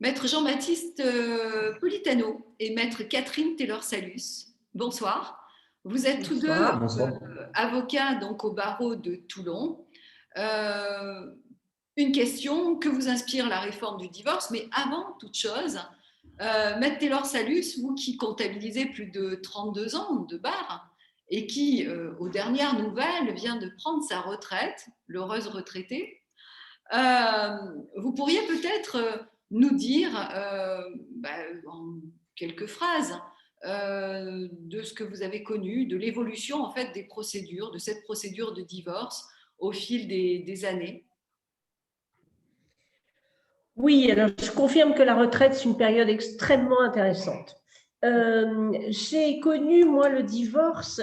Maître Jean-Baptiste Politano et Maître Catherine Taylor-Salus, bonsoir. Vous êtes tous deux Bonsoir. Bonsoir. avocats donc au barreau de Toulon. Euh, une question, que vous inspire la réforme du divorce? Mais avant toute chose, Maître Taylor-Salus, vous qui comptabilisez plus de 32 ans de barre et qui, aux dernières nouvelles, vient de prendre sa retraite, l'heureuse retraitée, vous pourriez peut-être nous dire, en quelques phrases, de ce que vous avez connu, de l'évolution en fait des procédures, de cette procédure de divorce au fil des années. Oui, alors je confirme que la retraite, c'est une période extrêmement intéressante. J'ai connu, moi, le divorce,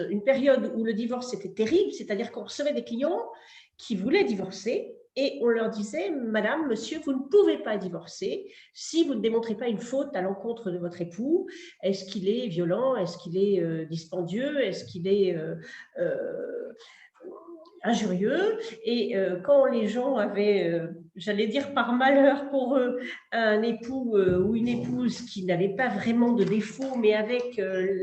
une période où le divorce était terrible, c'est-à-dire qu'on recevait des clients qui voulaient divorcer et on leur disait, Madame, Monsieur, vous ne pouvez pas divorcer si vous ne démontrez pas une faute à l'encontre de votre époux. Est-ce qu'il est violent? Est-ce qu'il est dispendieux? Est-ce qu'il est injurieux? Et quand les gens avaient, j'allais dire par malheur pour eux, un époux ou une épouse qui n'avait pas vraiment de défaut, mais avec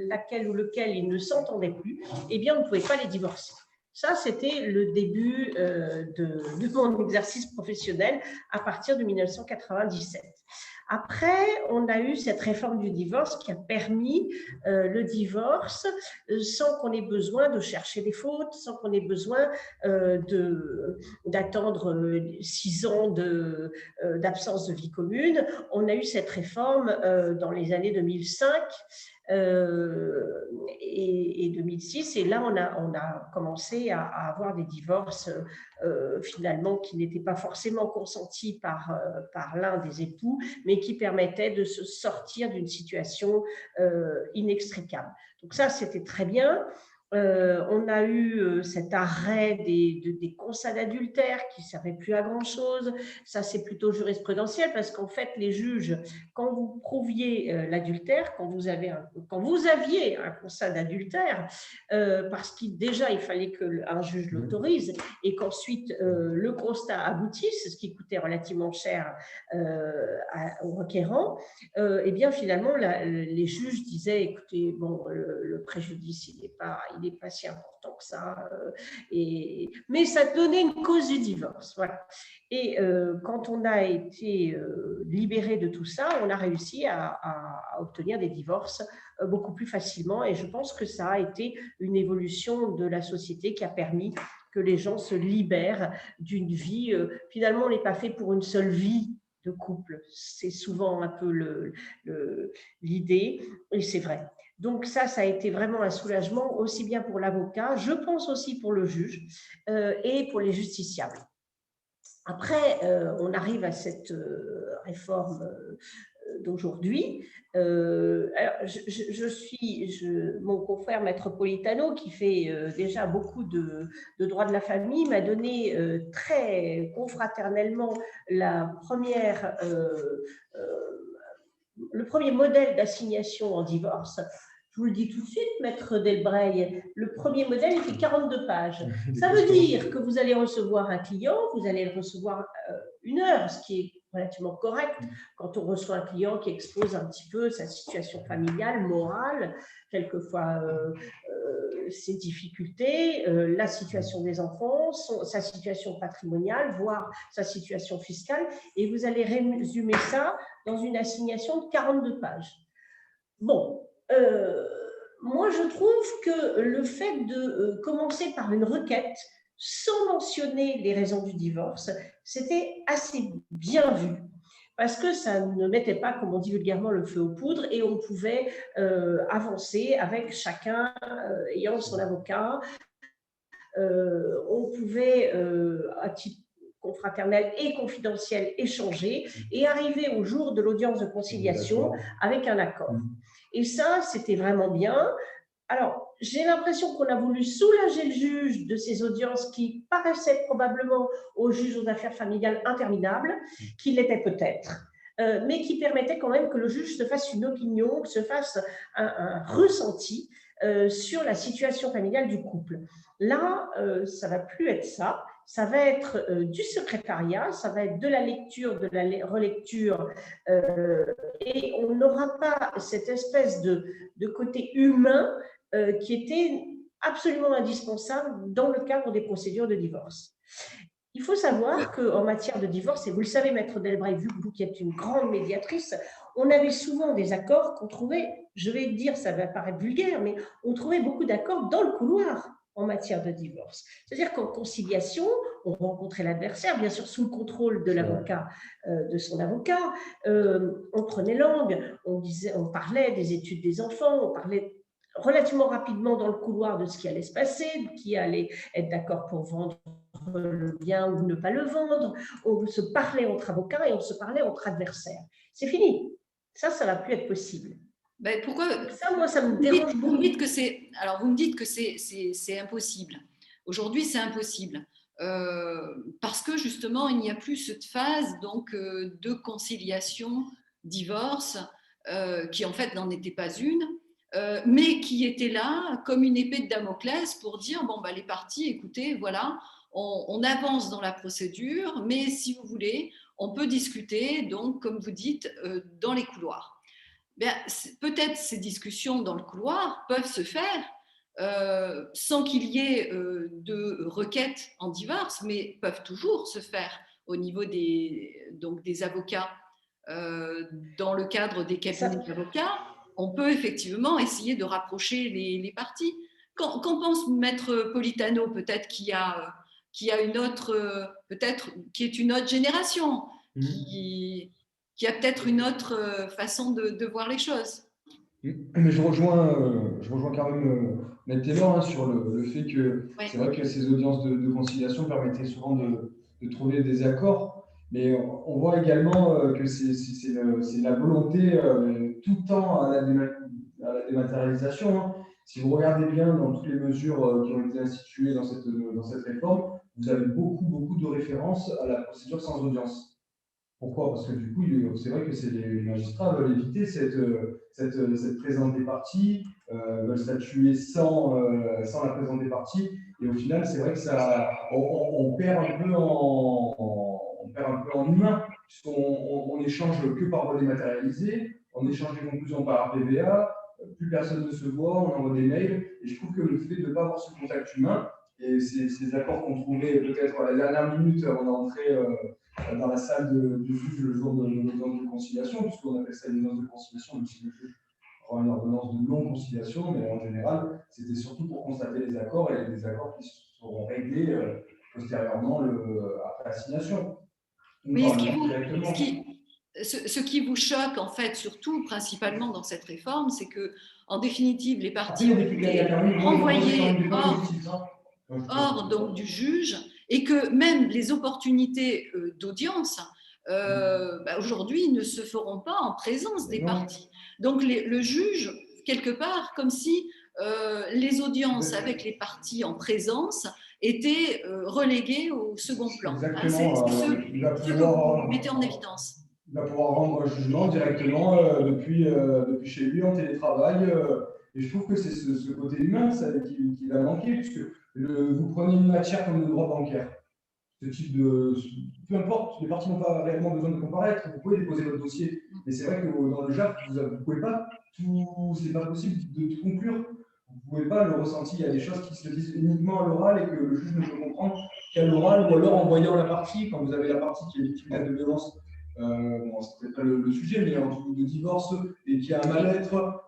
laquelle ou lequel ils ne s'entendaient plus, eh bien, on ne pouvait pas les divorcer. Ça, c'était le début de mon exercice professionnel à partir de 1997. Après, on a eu cette réforme du divorce qui a permis le divorce sans qu'on ait besoin de chercher des fautes, sans qu'on ait besoin d'attendre 6 ans d'absence de vie commune. On a eu cette réforme dans les années 2005 et 2006, et là on a commencé à avoir des divorces finalement qui n'étaient pas forcément consentis par l'un des époux, mais qui permettaient de se sortir d'une situation inextricable. Donc ça, c'était très bien. On a eu cet arrêt des constats d'adultère qui ne servaient plus à grand-chose. Ça, c'est plutôt jurisprudentiel parce qu'en fait, les juges, quand vous prouviez l'adultère, quand vous aviez un constat d'adultère, parce qu'il déjà, il fallait qu'un juge l'autorise et qu'ensuite le constat aboutisse, ce qui coûtait relativement cher aux requérants, eh bien, finalement, les juges disaient, écoutez, bon, le préjudice, il n'est pas si important que ça, mais ça donnait une cause du divorce. Voilà. Et quand on a été libéré de tout ça, on a réussi à obtenir des divorces beaucoup plus facilement, et je pense que ça a été une évolution de la société qui a permis que les gens se libèrent d'une vie. Finalement, on n'est pas fait pour une seule vie de couple. C'est souvent un peu l'idée, et c'est vrai. Donc ça a été vraiment un soulagement, aussi bien pour l'avocat, je pense aussi pour le juge et pour les justiciables. Après, on arrive à cette réforme d'aujourd'hui. Mon confrère Maître Politano, qui fait déjà beaucoup de droit de la famille, m'a donné très confraternellement le premier modèle d'assignation en divorce. Je vous le dis tout de suite, Maître Delbrey, le premier modèle, il fait 42 pages. Ça veut dire que vous allez recevoir un client, vous allez le recevoir 1 heure, ce qui est relativement correct quand on reçoit un client qui expose un petit peu sa situation familiale, morale, quelquefois ses difficultés, la situation des enfants, sa situation patrimoniale, voire sa situation fiscale, et vous allez résumer ça dans une assignation de 42 pages. Bon, moi je trouve que le fait de commencer par une requête sans mentionner les raisons du divorce, c'était assez bien vu, parce que ça ne mettait pas, comme on dit vulgairement, le feu aux poudres, et on pouvait avancer avec chacun ayant son avocat. On pouvait, à titre confraternel et confidentiel, échanger et arriver au jour de l'audience de conciliation avec un accord. Et ça, c'était vraiment bien. Alors, j'ai l'impression qu'on a voulu soulager le juge de ces audiences qui paraissaient probablement au juge aux affaires familiales interminables, qui l'étaient peut-être, mais qui permettaient quand même que le juge se fasse une opinion, se fasse un ressenti sur la situation familiale du couple. Là, ça ne va plus être ça. ça va être du secrétariat, ça va être de la lecture, de la relecture, et on n'aura pas cette espèce de côté humain qui était absolument indispensable dans le cadre des procédures de divorce. Il faut savoir qu'en matière de divorce, et vous le savez, Maître Delbrey, vu que vous qui êtes une grande médiatrice, on avait souvent des accords qu'on trouvait, je vais dire, ça va paraître vulgaire, mais on trouvait beaucoup d'accords dans le couloir en matière de divorce. C'est-à-dire qu'en conciliation, on rencontrait l'adversaire, bien sûr sous le contrôle de l'avocat, de son avocat, on prenait langue, on parlait des études des enfants, on parlait relativement rapidement dans le couloir de ce qui allait se passer, qui allait être d'accord pour vendre le bien ou ne pas le vendre. On se parlait entre avocats et on se parlait entre adversaires. C'est fini. Ça ne va plus être possible. Ben pourquoi ça, moi, ça me dérange beaucoup. Vous me dites que c'est impossible. Aujourd'hui, c'est impossible. Parce que justement, il n'y a plus cette phase donc, de conciliation, divorce, qui en fait n'en était pas une, mais qui était là comme une épée de Damoclès pour dire, bon, bah, les parties, écoutez, voilà, on avance dans la procédure, mais si vous voulez, on peut discuter, donc, comme vous dites, dans les couloirs. Peut-être ces discussions dans le couloir peuvent se faire sans qu'il y ait de requête en divorce, mais peuvent toujours se faire au niveau des avocats. Dans le cadre des cabinets d'avocats, on peut effectivement essayer de rapprocher les parties. Qu'en pense Maître Politano, peut-être qui a une autre, peut-être qui est une autre génération, qui a peut-être une autre façon de voir les choses. Mais je rejoins quand même Maître Taylor sur le fait que c'est vrai que ces audiences de conciliation permettaient souvent de trouver des accords, mais on voit également que c'est la volonté tout le temps à la dématérialisation. Hein. Si vous regardez bien dans toutes les mesures qui ont été instituées dans cette réforme, vous avez beaucoup de références à la procédure sans audience. Pourquoi? Parce que du coup, c'est vrai que les magistrats veulent éviter cette présence des parties, veulent statuer sans la présence des parties. Et au final, c'est vrai que on perd un peu en humain, puisqu'on échange que par voie dématérialisée, on échange les conclusions par RPVA, plus personne ne se voit, on envoie des mails. Et je trouve que le fait de ne pas avoir ce contact humain, et ces accords qu'on trouvait peut-être à la dernière minute avant d'entrer dans la salle du juge le jour de l'audience de conciliation, puisqu'on appelle ça une audience de conciliation, même si le juge rend une ordonnance de non-conciliation, mais en général, c'était surtout pour constater les accords et des accords qui seront réglés postérieurement après l'assignation. Oui, ce qui vous choque, en fait, surtout, principalement dans cette réforme, c'est que, en définitive, les parties ont été renvoyées hors donc, du juge et que même les opportunités d'audience, aujourd'hui, ne se feront pas en présence des parties. Donc, le juge, quelque part, comme si les audiences avec les parties en présence étaient reléguées au second plan. Exactement. C'est ce que vous mettez en évidence. Il va pouvoir rendre un jugement directement depuis chez lui en télétravail. Et je trouve que c'est ce côté humain qui va manquer, puisque vous prenez une matière comme le droit bancaire. Ce type peu importe, les parties n'ont pas réellement besoin de comparaître, vous pouvez déposer votre dossier. Mais c'est vrai que dans le JAF, vous ne pouvez pas c'est pas possible de tout conclure. Vous ne pouvez pas le ressentir. Il y a des choses qui se disent uniquement à l'oral et que le juge ne peut comprendre qu'à l'oral, ou alors en voyant la partie, quand vous avez la partie qui est victime de violence. C'est peut-être pas le sujet, mais en tout de divorce et qui a un mal-être,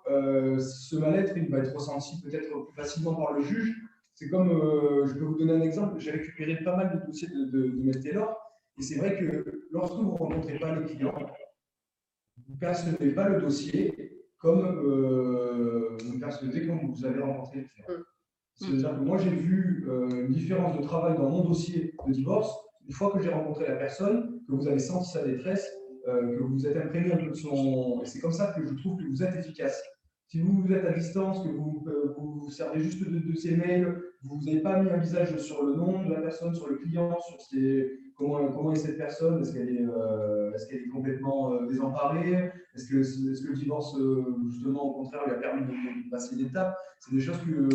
ce mal-être, il va être ressenti peut-être plus facilement par le juge. C'est comme, je peux vous donner un exemple, j'ai récupéré pas mal de dossiers de Maître Taylor, et c'est vrai que lorsque vous ne rencontrez pas les clients, vous ne percevez pas le dossier comme vous le percevez quand vous avez rencontré le client. C'est-à-dire que moi, j'ai vu une différence de travail dans mon dossier de divorce une fois que j'ai rencontré la personne, que vous avez senti sa détresse, que vous êtes imprégné un peu de son... Et c'est comme ça que je trouve que vous êtes efficace. Si vous êtes à distance, que vous servez juste de ces mails, vous n'avez pas mis un visage sur le nom de la personne, sur le client, sur comment est cette personne, est-ce qu'elle est complètement désemparée, est-ce que le divorce, justement, au contraire, lui a permis de passer l'étape. C'est des choses que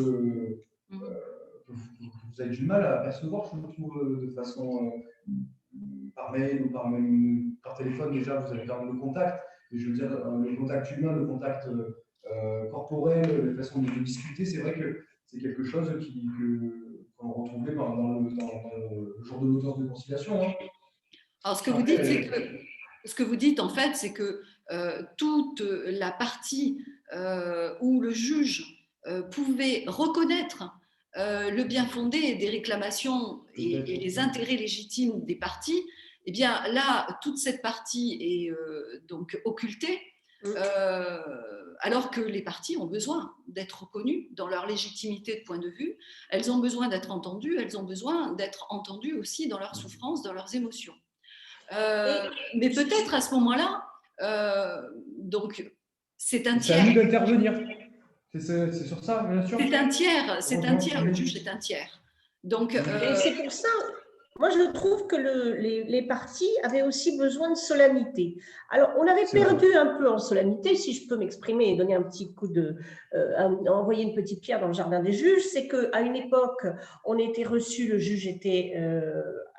vous avez du mal à percevoir, je trouve, de façon par mail ou par téléphone. Déjà, vous avez quand même le contact. Et je veux dire, le contact humain, le contact corporel, la façon de discuter, c'est vrai que c'est quelque chose qu'on retrouvait dans le jour de l'audience de conciliation. Hein. Alors, ce que vous dites, en fait, c'est que toute la partie où le juge pouvait reconnaître le bien fondé des réclamations et les intérêts légitimes des parties, eh bien là, toute cette partie est donc occultée, alors que les parties ont besoin d'être reconnues dans leur légitimité de point de vue, elles ont besoin d'être entendues, elles ont besoin d'être entendues aussi dans leurs souffrances, dans leurs émotions. Mais peut-être à ce moment-là, donc c'est un tiers. C'est à nous d'intervenir. C'est sur ça, bien sûr. C'est un tiers, le juge est un tiers. Donc, et c'est pour ça, moi je trouve que les parties avaient aussi besoin de solennité. Alors, on avait perdu un peu en solennité, si je peux m'exprimer et donner un petit coup envoyer une petite pierre dans le jardin des juges, c'est qu'à une époque, on était reçu, le juge était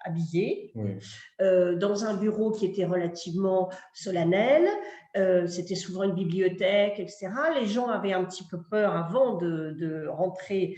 habillé, oui. Dans un bureau qui était relativement solennel. C'était souvent une bibliothèque, etc. Les gens avaient un petit peu peur avant de rentrer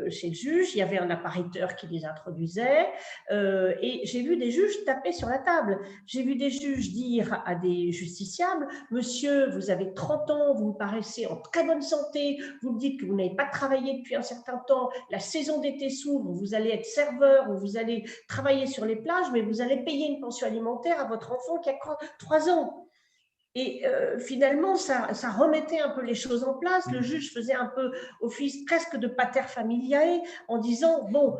chez le juge. Il y avait un appariteur qui les introduisait. Et j'ai vu des juges taper sur la table. J'ai vu des juges dire à des justiciables, « Monsieur, vous avez 30 ans, vous me paraissez en très bonne santé, vous me dites que vous n'avez pas travaillé depuis un certain temps, la saison d'été s'ouvre, vous allez être serveur ou vous allez travailler sur les plages, mais vous allez payer une pension alimentaire à votre enfant qui a 3 ans. » Et finalement, ça remettait un peu les choses en place. Le juge faisait un peu office presque de pater familiae en disant, bon,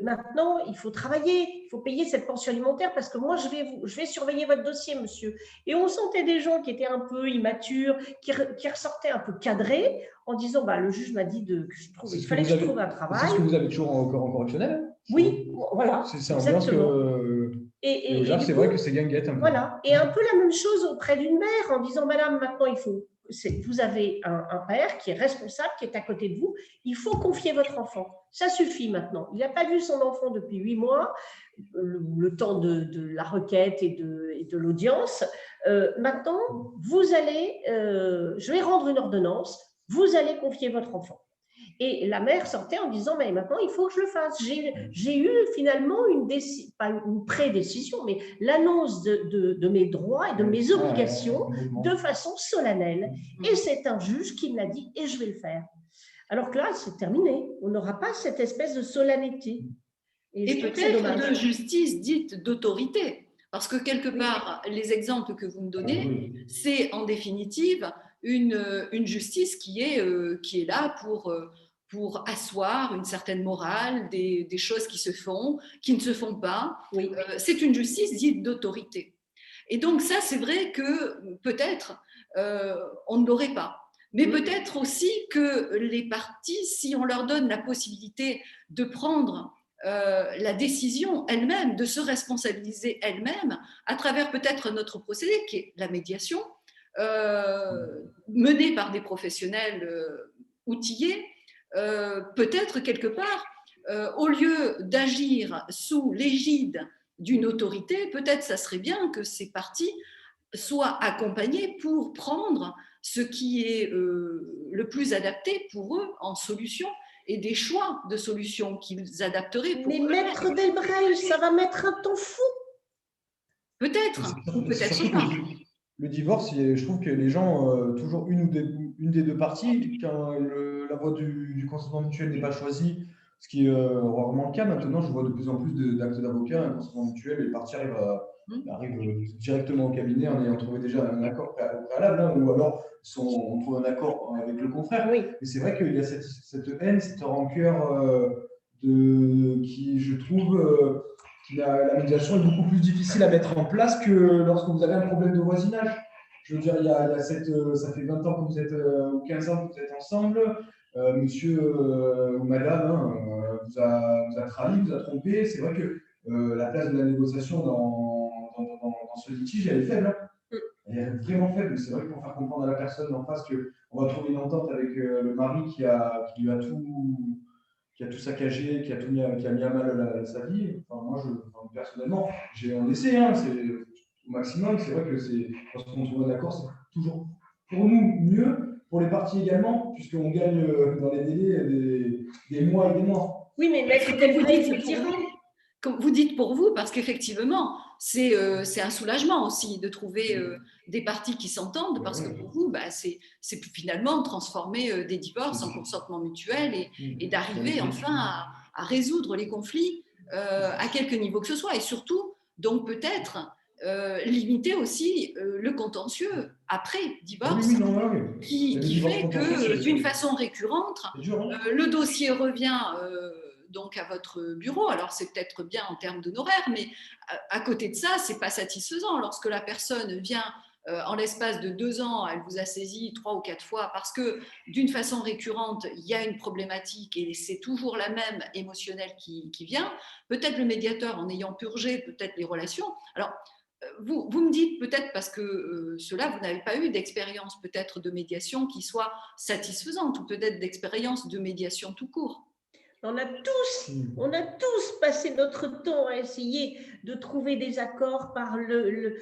maintenant, il faut travailler, il faut payer cette pension alimentaire parce que moi, je vais surveiller votre dossier, monsieur. Et on sentait des gens qui étaient un peu immatures, qui ressortaient un peu cadrés en disant, bah, le juge m'a dit qu'il fallait que je trouve un travail. C'est ce que vous avez toujours en correctionnel? Oui, voilà. C'est exactement. Et c'est vrai que c'est guinguette un peu. Voilà, et un peu la même chose auprès d'une mère en disant, madame, maintenant vous avez un père qui est responsable, qui est à côté de vous, il faut confier votre enfant. Ça suffit maintenant. Il n'a pas vu son enfant depuis 8 mois, le temps de la requête et de l'audience. Maintenant, je vais rendre une ordonnance, vous allez confier votre enfant. Et la mère sortait en disant, mais maintenant, il faut que je le fasse. J'ai eu finalement pas une pré-décision, mais l'annonce de mes droits et de mes obligations de façon solennelle. Et c'est un juge qui me l'a dit, et je vais le faire. Alors que là, c'est terminé. On n'aura pas cette espèce de solennité. Et peut-être de justice dite d'autorité. Parce que quelque part, les exemples que vous me donnez, c'est en définitive une justice qui est là pour asseoir une certaine morale, des choses qui se font, qui ne se font pas. Oui. C'est une justice dite d'autorité. Et donc ça, c'est vrai que peut-être on ne l'aurait pas. Mais peut-être aussi que les parties, si on leur donne la possibilité de prendre la décision elle-même, de se responsabiliser elle-même, à travers peut-être notre procédé, qui est la médiation, menée par des professionnels outillés, peut-être quelque part, au lieu d'agir sous l'égide d'une autorité, peut-être ça serait bien que ces parties soient accompagnées pour prendre ce qui est le plus adapté pour eux en solution et des choix de solutions qu'ils adapteraient pour eux. Mais maître Delbrel, ça va mettre un temps fou. Peut-être, ou peut-être pas. Le divorce, je trouve que les gens, toujours une des deux parties, quand la voie du consentement mutuel n'est pas choisie, ce qui est rarement le cas. Maintenant, je vois de plus en plus d'actes d'avocats, un consentement mutuel, et les parties arrivent directement au cabinet en ayant trouvé déjà un accord préalable, hein, ou alors on trouve un accord avec le confrère. Oui. Et c'est vrai qu'il y a cette haine, cette rancœur qui, je trouve, la médiation est beaucoup plus difficile à mettre en place que lorsque vous avez un problème de voisinage. Je veux dire, ça fait 20 ans que vous êtes, ou 15 ans que vous êtes ensemble, monsieur ou madame vous a trahi, vous a trompé. C'est vrai que la place de la négociation dans ce litige, elle est faible. Elle est vraiment faible. C'est vrai qu'il faut faire comprendre à la personne en face qu'on va trouver une entente avec le mari qui qui a tout saccagé, qui a mis à mal sa vie. Enfin, moi, personnellement, j'ai un essai, hein, c'est au maximum. C'est vrai que lorsqu'on se met d'accord, c'est toujours pour nous mieux, pour les parties également, puisqu'on gagne dans les délais des mois et des mois. Oui, mais Maître comme vous dites pour vous, parce qu'effectivement, c'est un soulagement aussi de trouver des parties qui s'entendent, parce que pour vous, c'est finalement transformer des divorces en consentement mutuel et d'arriver enfin à résoudre les conflits à quelque niveau que ce soit. Et surtout, donc peut-être limiter aussi le contentieux après divorce, qui fait que d'une façon récurrente, le dossier revient donc à votre bureau. Alors c'est peut-être bien en termes d'honoraires, mais à côté de ça, c'est pas satisfaisant lorsque la personne vient en l'espace de 2 ans, elle vous a saisi 3 ou 4 fois parce que d'une façon récurrente, il y a une problématique et c'est toujours la même émotionnelle qui vient. Peut-être le médiateur, en ayant purgé peut-être les relations. Alors, vous me dites peut-être parce que cela, vous n'avez pas eu d'expérience peut-être de médiation qui soit satisfaisante ou peut-être d'expérience de médiation tout court. On a tous passé notre temps à essayer de trouver des accords par le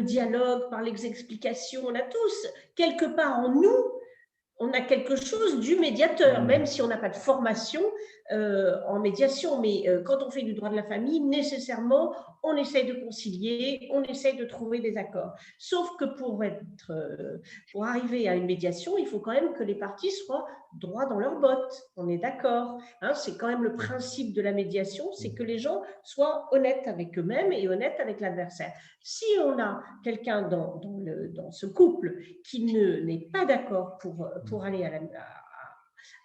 dialogue, par les explications. On a tous, quelque part en nous, on a quelque chose du médiateur, même si on n'a pas de formation en médiation. Mais quand on fait du droit de la famille, nécessairement, on essaye de concilier, on essaye de trouver des accords. Sauf que pour arriver à une médiation, il faut quand même que les parties soient droit dans leurs bottes. On est d'accord. Hein, c'est quand même le principe de la médiation, c'est que les gens soient honnêtes avec eux-mêmes et honnêtes avec l'adversaire. Si on a quelqu'un dans ce couple qui n'est pas d'accord pour aller à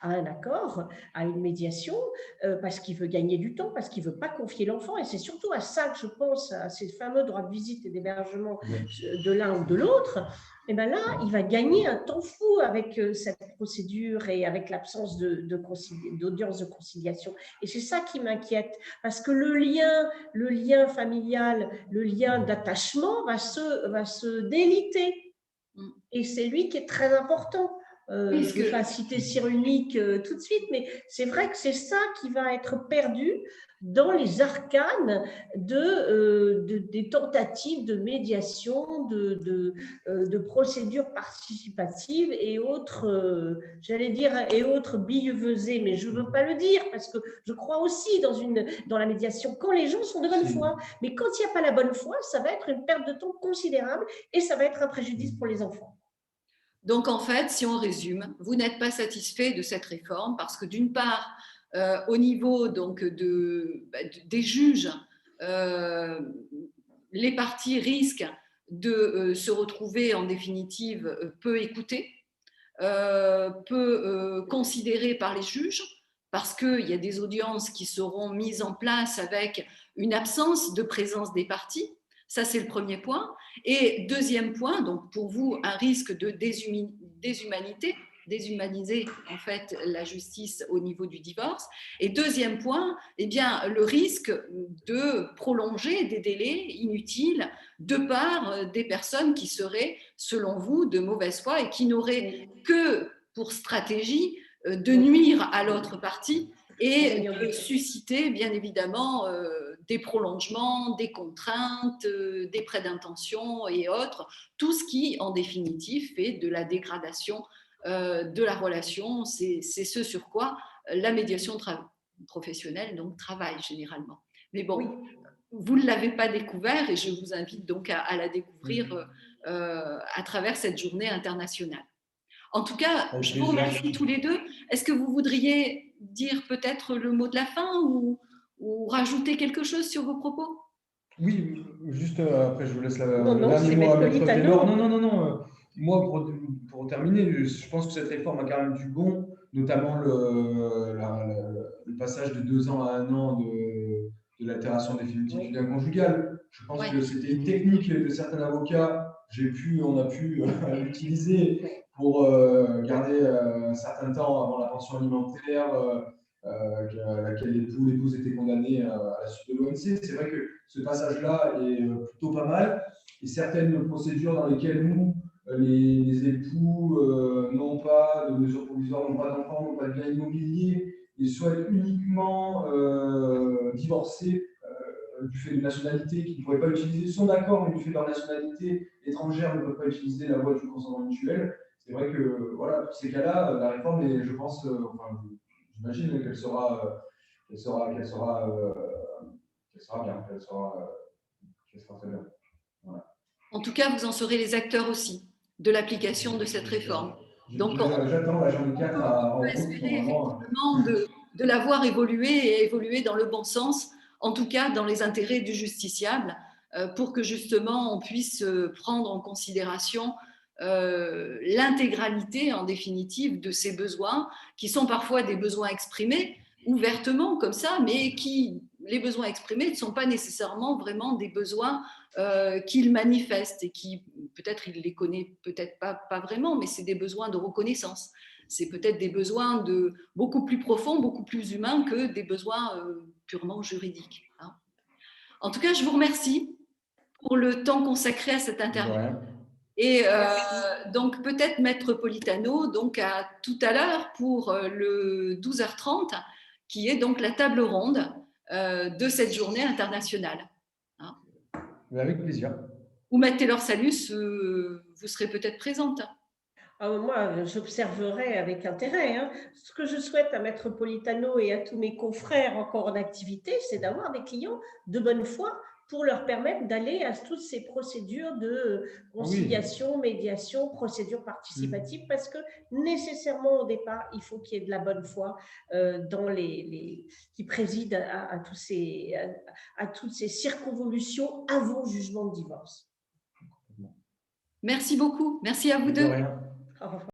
un accord, à une médiation, parce qu'il veut gagner du temps, parce qu'il ne veut pas confier l'enfant. Et c'est surtout à ça que je pense, à ces fameux droits de visite et d'hébergement de l'un ou de l'autre. Et bien là, il va gagner un temps fou avec cette procédure et avec l'absence d'audience de conciliation. Et c'est ça qui m'inquiète, parce que le lien familial, le lien d'attachement va se déliter. Et c'est lui qui est très important. Je ne vais pas citer Cyrulnik tout de suite, mais c'est vrai que c'est ça qui va être perdu dans les arcanes des tentatives de médiation, de procédures participatives et autres, et autres billevesées, mais je ne veux pas le dire parce que je crois aussi dans la médiation quand les gens sont de bonne foi. Mais quand il n'y a pas la bonne foi, ça va être une perte de temps considérable et ça va être un préjudice pour les enfants. Donc, en fait, si on résume, vous n'êtes pas satisfait de cette réforme parce que d'une part, au niveau donc, des juges, les parties risquent de se retrouver en définitive peu écoutées, peu considérées par les juges, parce qu'il y a des audiences qui seront mises en place avec une absence de présence des parties. Ça, c'est le premier point. Et deuxième point, donc pour vous, un risque de déshumaniser en fait la justice au niveau du divorce. Et deuxième point, eh bien, le risque de prolonger des délais inutiles de part des personnes qui seraient, selon vous, de mauvaise foi et qui n'auraient que pour stratégie de nuire à l'autre partie et de susciter, bien évidemment, des prolongements, des contraintes, des prêts d'intention et autres, tout ce qui, en définitive, fait de la dégradation de la relation. C'est ce sur quoi la médiation professionnelle donc, travaille généralement. Mais bon, vous ne l'avez pas découvert et je vous invite donc à la découvrir à travers cette journée internationale. En tout cas, je vous remercie tous les deux. Est-ce que vous voudriez dire peut-être le mot de la fin ou rajouter quelque chose sur vos propos? Oui, juste après, je vous laisse le dernier mot à Maître Taylor. Non. Moi, pour terminer, je pense que cette réforme a quand même du bon, notamment le passage de 2 ans à 1 an de l'altération définitive du lien conjugal. Je pense que c'était une technique de certains avocats. On a pu l'utiliser pour garder un certain temps avant la pension alimentaire à laquelle l'épouse était condamné à la suite de l'ONC. C'est vrai que ce passage-là est plutôt pas mal. Et certaines procédures dans lesquelles nous, les époux n'ont pas de mesures provisoires, n'ont pas d'enfants, n'ont pas de bien immobilier et souhaitent uniquement divorcer du fait de nationalité qu'ils ne pourraient pas utiliser, sont d'accord, mais du fait de leur nationalité étrangère ne peuvent pas utiliser la voie du consentement mutuel. C'est vrai que, voilà, tous ces cas-là, la réforme, est, je pense, enfin, j'imagine qu'elle sera bien, qu'elle sera très bien. Voilà. En tout cas, vous en serez les acteurs aussi de l'application de cette réforme. Donc, j'attends, j'en ai 4 en route. Espérer effectivement de la voir évoluer et évoluer dans le bon sens, en tout cas dans les intérêts du justiciable, pour que justement on puisse prendre en considération l'intégralité en définitive de ces besoins, qui sont parfois des besoins exprimés ouvertement comme ça, mais qui, les besoins exprimés ne sont pas nécessairement vraiment des besoins qu'il manifeste et qui, peut-être il les connaît peut-être pas vraiment, mais c'est des besoins de reconnaissance. C'est peut-être des besoins beaucoup plus profonds, beaucoup plus humains que des besoins purement juridiques. Hein. En tout cas, je vous remercie pour le temps consacré à cette interview. Et donc peut-être Maître Politano, donc à tout à l'heure pour le 12h30, qui est donc la table ronde de cette journée internationale. Hein. Avec plaisir. Ou Maître Taylor-Salus, vous serez peut-être présente. Moi, j'observerai avec intérêt. Hein. Ce que je souhaite à Maître Politano et à tous mes confrères encore en activité, c'est d'avoir des clients de bonne foi pour leur permettre d'aller à toutes ces procédures de conciliation, médiation, procédures participatives, parce que nécessairement au départ, il faut qu'il y ait de la bonne foi qui préside à toutes ces circonvolutions avant jugement de divorce. Merci beaucoup. Merci à vous deux. Au revoir.